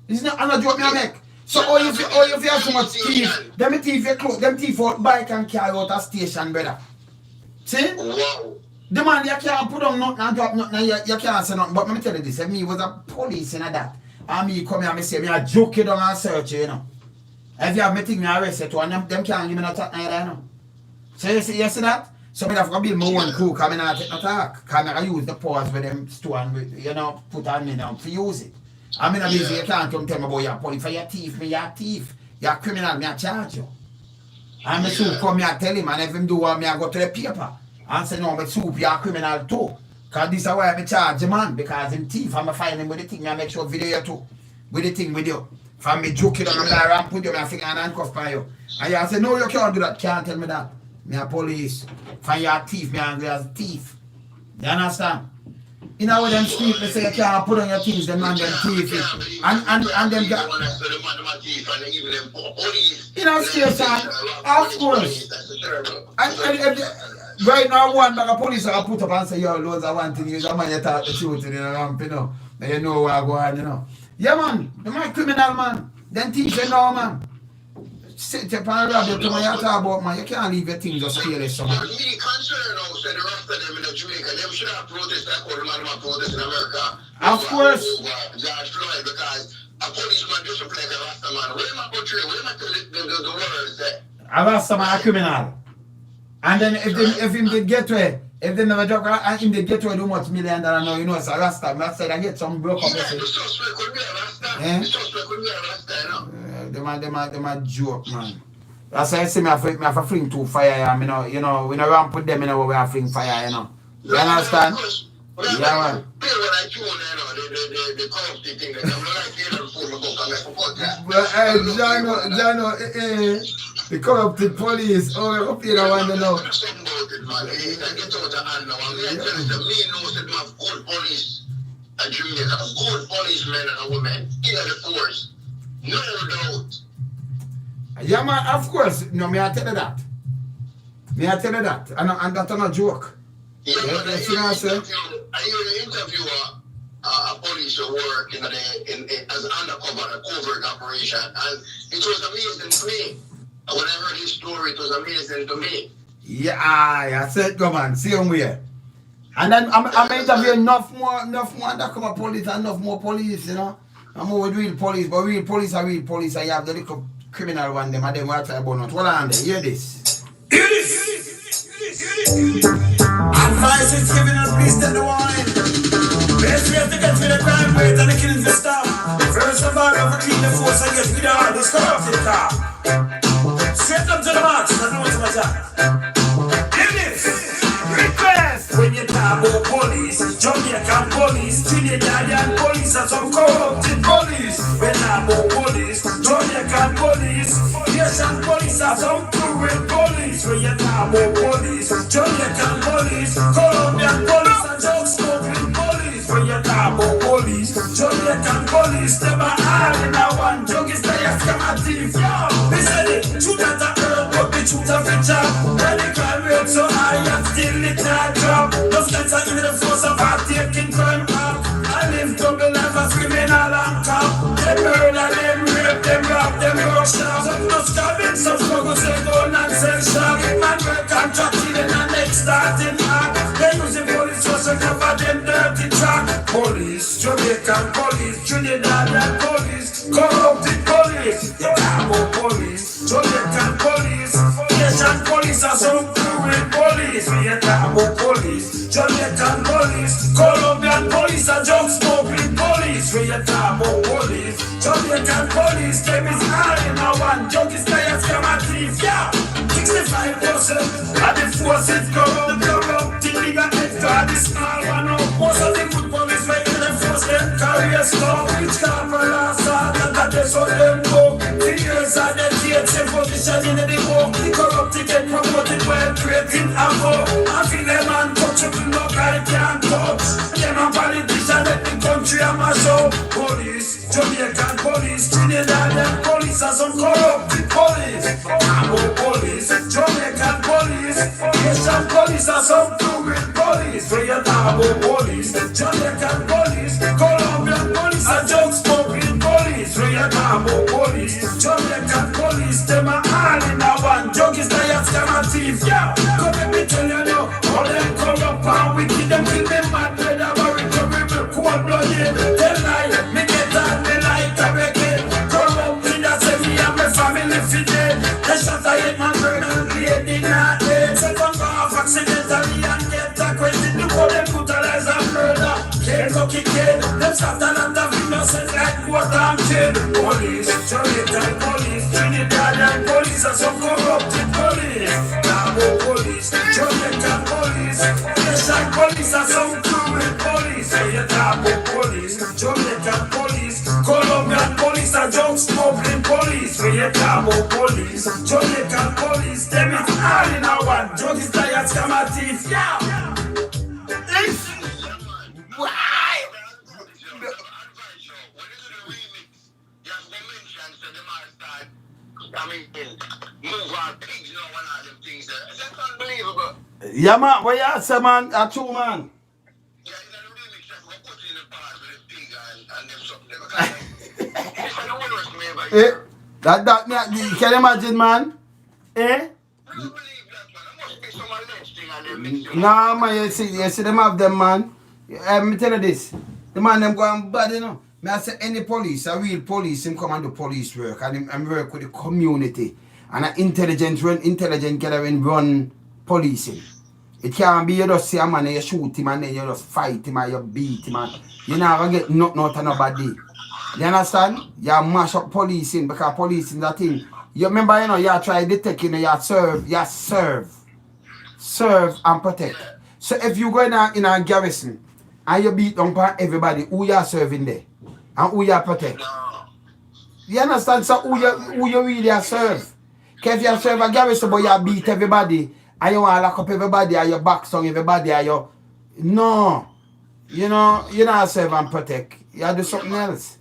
It's not another joke me make. So all you have so much thief, them thief your clothes, them thief out bike and carry out a station better. See? Wow. The man, you can't put on nothing and drop nothing, you can't say nothing. But let me tell you this, if me was a police in that, and me come here and me say, me a joke you down and search you, know. If you have me think me arrest you, and them can't give me no talk neither, you know. So you see that? So me have to build my own crew, because I not take no talk. Because I use the pause with them stone, you know, put on me now to use it. I mean, you can't come tell me about your police. For your thief, me your thief. You're a criminal, me a charge you. And me soon come here and tell him, and if him do what me I go to the paper. And say, no, but soup, you're a criminal too. Because this is why I charge the man. Because him thief, I'm find him with the thing, I make sure video you too. With the thing with you. From me joke it on the ramp, put you, I think and handcuff by you. And you say, no, you can't do that. Can't tell me that. Me a police. Find your thief, me angry as a thief. You understand? You know what them street, they say you can't put on your things, them man, them thief. And them got... You know, station, of course. And right now, one bag of police are put up and say, yo, loads of one thing, you man, you talk the truth in the ramp, you know. And you know what I go on, you know. Yeah, man, you're my criminal, man. Then thief, you know, man. Sit up and rob you to my talk about, man. You can't leave your things just careless, so man. I'm really concerned now, so the rest of them in Jamaica, them should have protested like how the man protest in America. Of course. George Floyd, because a policeman just like a Rasta man. Where am I portraying? Where am I telling the world that? A Rasta man, a criminal. And then if him did get away, if they never drop and him did get away do much $1 million now, you know it's a Rasta. I said I get some broke up. Yeah, the suspect could be a Rasta. The suspect could be a Rasta, you know. Them a joke, man. That's why I say me have to fling to fire, you know, we no ramp with them, you know, we have fling fire, you know. You understand? Yeah, man. The corrupted thing, I'm like, you know, before we go come here for podcast. But, Jano, the corrupted police, oh, we're up here, I want to know. Something about it, man. They get out of hand now, and we are telling them, me knows that we have good police and Jamaica, good policemen and women in the force. No doubt. Yeah, man, of course. No, me I tell you that. Me I tell you that. And that's not a joke. Yeah, but I hear an interview a police work as undercover, a covert operation, and it was amazing to me. When I heard his story, it was amazing to me. Yeah, I said, come on, same way. And then I'm interviewing enough more undercover police and enough more police, you know. I'm more with real police, but real police are real police, and you have the little criminal one, them, and them what I about not. Hold on there, hear this. Hear this! Advice is given and please take the wine. Best way to get rid of crime rate and the killing to stop. First of all, we clean the force and get rid of all this corrupted car. Straight up to the mark, so I know what's my job. Hear this! Request! When you talk about police, Jamaican police, Trinidadian police, and some corrupted police. When I about police, Jamaican police, Haitian police, and some cruel police. When you talk about police, Jamaican police, Colombian police, and some smoking police. When you talk about police, Jamaican police, them are all in a one. Junkies, they are schematic. Yo, they said it, truth that a herb, but the truth of a job. When the crime rate so high, and still it not drop. Those guys are in the force of our taking crime up. I live double life as criminal and cop. Them murder, them rape, them rob, them rush out. Some no scabbing, some struggle, say go and sell shop. Man work contracting and the next starting act. They use the police force to cover them dirty track. Police, Jamaican police, Trinidadian police, corrupted police. You can't go police, Jamaican police, Haitian police are some cruel police. You can't go police, Jamaican police, Colombian police are just smoking police. We you talk about police, Jamaican police, them is all in a one. Junkies, players, come and thief, yeah. 65% of the forces corrupt, the bigger extra, the small one up. Most of the good police make them force them carry a stone. Which come for last time, that that's what them go. The years are the dates, them position in the book. The corrupt get promoted while creating a vote. I feel them untouchable, no guy can't touch. Them a politician, let the country a mash up. Police, Jamaican police, Trinidadian police, and some corrupted police. Police, Jamaican police, Haitian police, and some cruel police. Where you talk about police, Jamaican police, Colombian police, and junk smoking police. Where you talk about police, Jamaican police, them are all in a one. Junkies, players, come and thief, yeah. Come let me tell you now, all them corrupt and to kick in. Them start a lot of innocent like what I'm kid. Police, Jamaican police, Trinidadian police, and some corrupted police. Nabo police, Jamaican police, Asian police, and some cruel police. Nabo police, Jamaican police, Colombian police, and drug smuggling police. Nabo police, Jamaican police, them is all in our one. Drug is tired, scammer thief, yeah. I mean, move our pigs, you know, one of them things there. That's unbelievable. Yeah, man. What you say, man? That's true, man. Yeah, you know, the remix that we put in the past with the pig and them something. It's the worst me ever hear. That, can you imagine, man? Eh? I don't believe that, man. There must be some alleged thing and them mix. Nah, man, you see them have them, man. Let me tell you this. The man, them go and bad, you know. Me I say any police, a real police, him come and do police work and him work with the community. And an intelligent gathering run policing. It can't be you just see a man and you shoot him and then you just fight him and you beat him and you never get nothing out of nobody. You understand? You mash up policing because policing that thing. You remember, you know, you try to detect, you know, you serve and protect. So if you go in a garrison and you beat down everybody, who you are serving there? And who you protect? You understand? So who you really serve? Because if you serve a garrison but you beat everybody and you want to lock up everybody and you back song everybody and you... No. You know, you don't serve and protect. You do something else.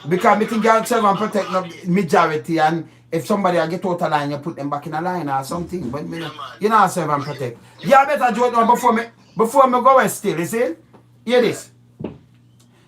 Because I think you serve and protect the majority and if somebody get out of line, you put them back in a line or something. But you know serve and protect. You better do it now before me go west still, you see? Hear this.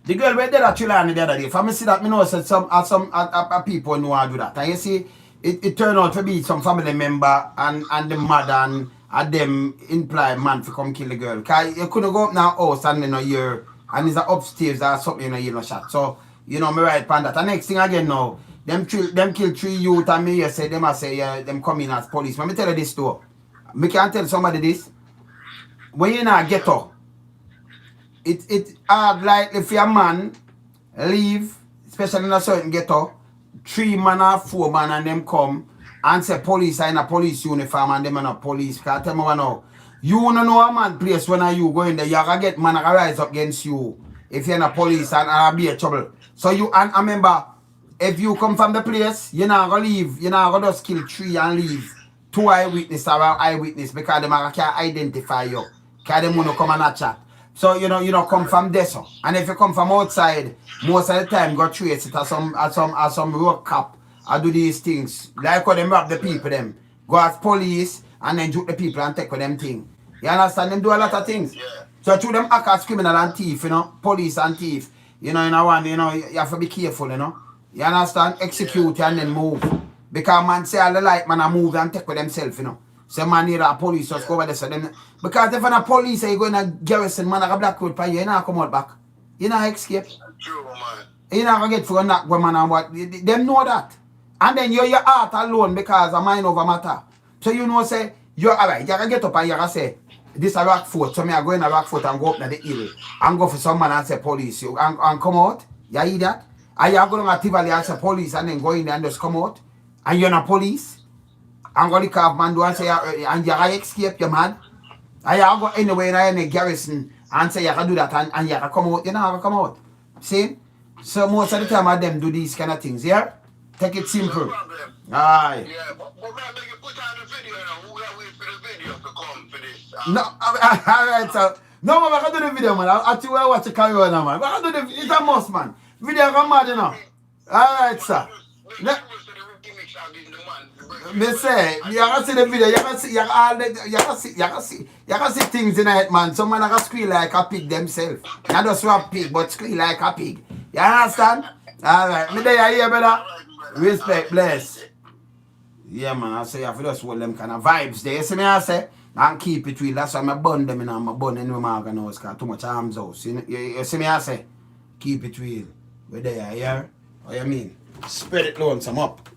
The girl went there at Chilani the other day. For me see that, me know that some people know how to do that. And you see, it turned out to be some family member and the mother and them imply man to come kill the girl. Because you couldn't go up now house and in a year and it's upstairs or something in a year no shot. So, you know, me right pan that. And next thing again now, them kill 3 youth and me say them I say them come in as police. Let me tell you this though. Me can tell somebody this. When you in a ghetto, it hard like if your man leave, especially in a certain ghetto, 3 man or 4 man and them come and say police are in a police uniform and them in a police. Because tell me what now, you don't know a man place when you go in there, you're going to get man to rise up against you if you're in a police and be a trouble. So you, and I remember, if you come from the place, you're not going to leave, you're not going to just kill 3 and leave 2 eyewitness or eyewitness because them can't identify you. Because them want to come and chat. So you know come from there so. And if you come from outside, most of the time go trace it as some road cop I do these things. Like how them rob the people them. Go as police and then juke the people and take with them thing. You understand? Them do a lot of things. Yeah. So through them act as criminal and thief, you know, police and thief. You know, you have to be careful, you know. You understand? Execute and then move. Because man say all the light man a move and take with themselves, you know. So man need a police just go over there so them. Because if a police you go in a garrison, man like a black coat you not come out back. You not escape. True, man. You not gonna get for a knock woman and what them know that. And then you're your heart alone because of mind over matter. So you know say you're alright, you gotta get up and you gotta say this a rock fort, so me I go in a rock fort and go up to the hill and go for someone and say police you and come out. You hear that? And you go to Tivoli and say police and then go in there and just come out. And you're not police. And go to the car man do and say and you gotta escape, you mad. And you go anywhere in a garrison and say you can do that and you can come out, you know how to come out. See? So most of the time them do these kind of things, yeah? Take it simple. No problem. Aye. Yeah, but man, you put on the video now. Who gotta wait for the video to come for this? No, alright, so no man, I can do the video, man. I actually watch the carry on now, man. I can do the it's a must, man. Video come mad, you know. Alright, sir. Me say, you can see the video, you can see things in it, man. Some man can squeal like a pig themselves. Not just a pig, but squeal like a pig. You understand? Alright, me there you hear, brother. Respect, bless. Yeah, man, I say you have to just hold them kind of vibes there. You see me, I say, and keep it real. That's why I burn them in my burn in my organose, because too much arms out. You see me, I say, keep it real. We're there, you hear? What you mean? Spread it lonesome up.